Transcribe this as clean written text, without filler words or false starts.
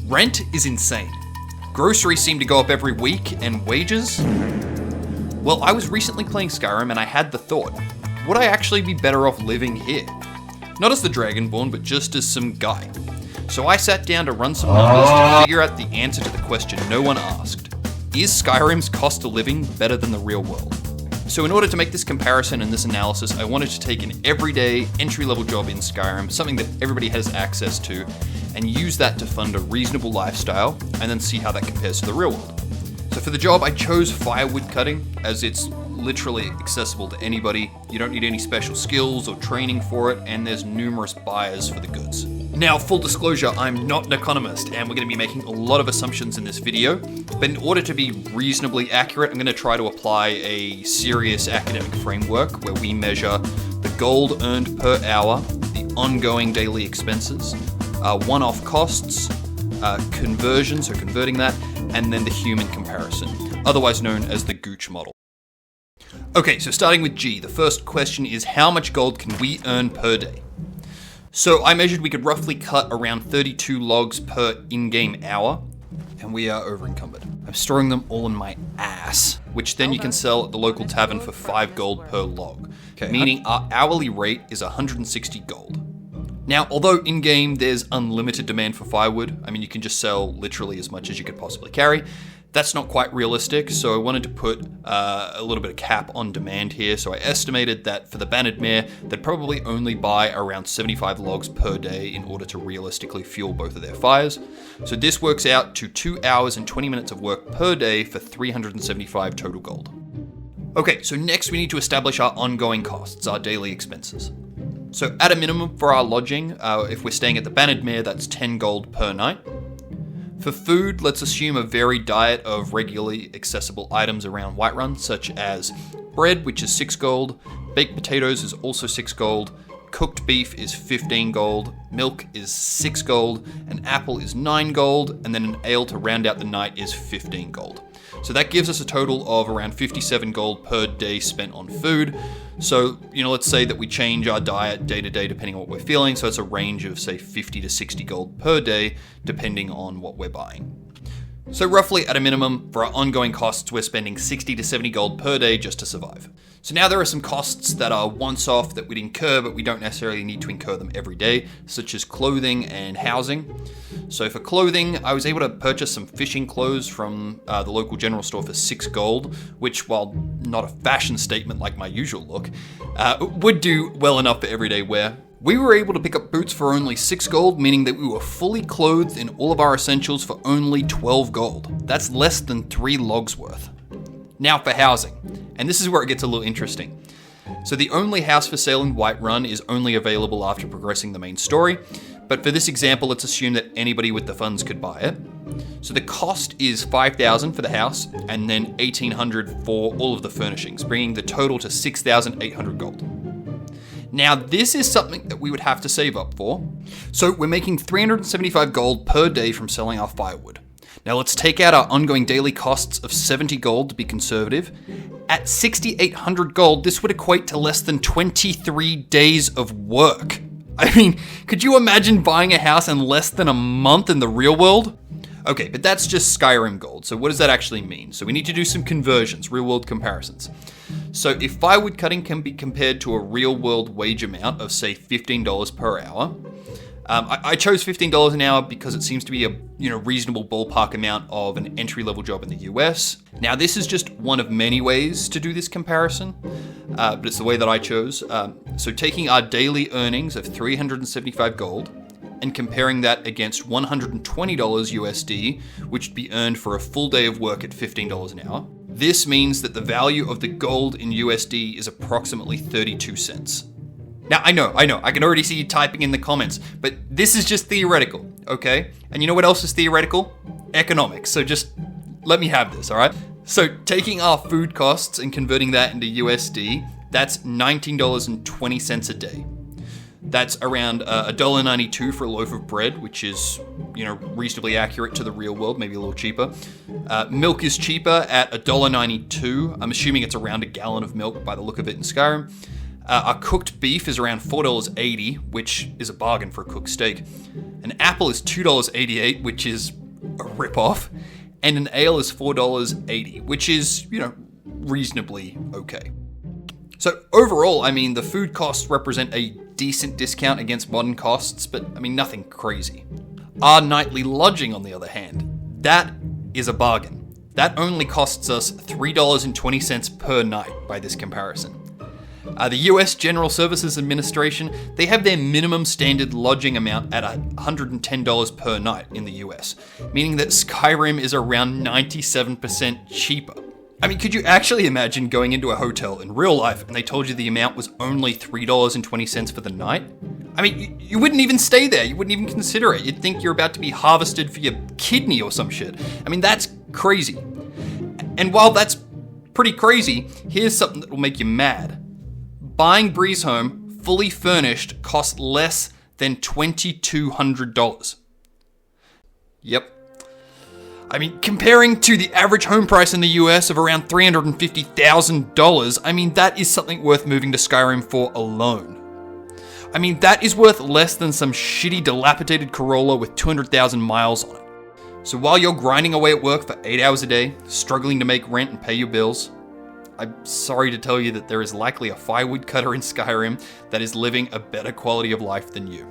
Rent is insane. Groceries seem to go up every week, and wages? Well, I was recently playing Skyrim and I had the thought, would I actually be better off living here? Not as the Dragonborn, but just as some guy. So I sat down to run some numbers to figure out the answer to the question no one asked. Is Skyrim's cost of living better than the real world? So in order to make this comparison and this analysis, I wanted to take an everyday entry-level job in Skyrim, something that everybody has access to, and use that to fund a reasonable lifestyle, and then see how that compares to the real world. So for the job, I chose firewood cutting, as it's literally accessible to anybody. You don't need any special skills or training for it, and there's numerous buyers for the goods. Now, full disclosure, I'm not an economist, and we're going to be making a lot of assumptions in this video, but in order to be reasonably accurate, I'm going to try to apply a serious academic framework where we measure the gold earned per hour, the ongoing daily expenses, one-off costs, conversion, so converting that, and then the human comparison, otherwise known as the Gooch model. Okay, so starting with G, the first question is how much gold can we earn per day? So I measured we could roughly cut around 32 logs per in-game hour, and we are over encumbered. I'm storing them all in my ass, which then you can sell at the local tavern for 5 gold per log, meaning our hourly rate is 160 gold. Now, although in-game there's unlimited demand for firewood, I mean you can just sell literally as much as you could possibly carry, that's not quite realistic, so I wanted to put a little bit of cap on demand here. So I estimated that for the Bannered Mare, they'd probably only buy around 75 logs per day in order to realistically fuel both of their fires. So this works out to 2 hours and 20 minutes of work per day for 375 total gold. Okay, so next we need to establish our ongoing costs, our daily expenses. So at a minimum for our lodging, if we're staying at the Bannered Mare, that's 10 gold per night. For food, let's assume a varied diet of regularly accessible items around Whiterun, such as bread, which is 6 gold, baked potatoes is also 6 gold, cooked beef is 15 gold, milk is 6 gold, an apple is 9 gold, and then an ale to round out the night is 15 gold. So that gives us a total of around 57 gold per day spent on food. So, let's say that we change our diet day to day depending on what we're feeling. So it's a range of, say, 50 to 60 gold per day, depending on what we're buying. So roughly at a minimum, for our ongoing costs, we're spending 60 to 70 gold per day just to survive. So now there are some costs that are once off that we'd incur, but we don't necessarily need to incur them every day, such as clothing and housing. So for clothing, I was able to purchase some fishing clothes from the local general store for 6 gold, which, while not a fashion statement like my usual look, would do well enough for everyday wear. We were able to pick up boots for only 6 gold, meaning that we were fully clothed in all of our essentials for only 12 gold. That's less than 3 logs worth. Now for housing, and this is where it gets a little interesting. So the only house for sale in Whiterun is only available after progressing the main story, but for this example, let's assume that anybody with the funds could buy it. So the cost is 5,000 for the house, and then 1,800 for all of the furnishings, bringing the total to 6,800 gold. Now, this is something that we would have to save up for. So we're making 375 gold per day from selling our firewood. Now let's take out our ongoing daily costs of 70 gold to be conservative. At 6,800 gold, this would equate to less than 23 days of work. I mean, could you imagine buying a house in less than a month in the real world? Okay, but that's just Skyrim gold. So what does that actually mean? So we need to do some conversions, real world comparisons. So if firewood cutting can be compared to a real world wage amount of, say, $15 per hour, I chose $15 an hour because it seems to be a reasonable ballpark amount of an entry-level job in the US. Now, this is just one of many ways to do this comparison, but it's the way that I chose. So taking our daily earnings of 375 gold and comparing that against $120 USD, which would be earned for a full day of work at $15 an hour. This means that the value of the gold in USD is approximately 32 cents. Now, I know, I can already see you typing in the comments, but this is just theoretical, okay? And you know what else is theoretical? Economics, so just let me have this, all right? So taking our food costs and converting that into USD, that's $19.20 a day. That's around $1.92 for a loaf of bread, which is, reasonably accurate to the real world, maybe a little cheaper. Milk is cheaper at $1.92. I'm assuming it's around a gallon of milk by the look of it in Skyrim. Our cooked beef is around $4.80, which is a bargain for a cooked steak. An apple is $2.88, which is a rip-off, and an ale is $4.80, which is, reasonably okay. So overall, the food costs represent a decent discount against modern costs, but nothing crazy. Our nightly lodging, on the other hand, that is a bargain. That only costs us $3.20 per night by this comparison. The US General Services Administration, they have their minimum standard lodging amount at $110 per night in the US, meaning that Skyrim is around 97% cheaper. Could you actually imagine going into a hotel in real life and they told you the amount was only $3.20 for the night? You wouldn't even stay there. You wouldn't even consider it. You'd think you're about to be harvested for your kidney or some shit. That's crazy. And while that's pretty crazy, here's something that will make you mad. Buying Breeze Home, fully furnished, costs less than $2,200. Yep. Comparing to the average home price in the US of around $350,000, that is something worth moving to Skyrim for alone. That is worth less than some shitty dilapidated Corolla with 200,000 miles on it. So while you're grinding away at work for 8 hours a day, struggling to make rent and pay your bills, I'm sorry to tell you that there is likely a firewood cutter in Skyrim that is living a better quality of life than you.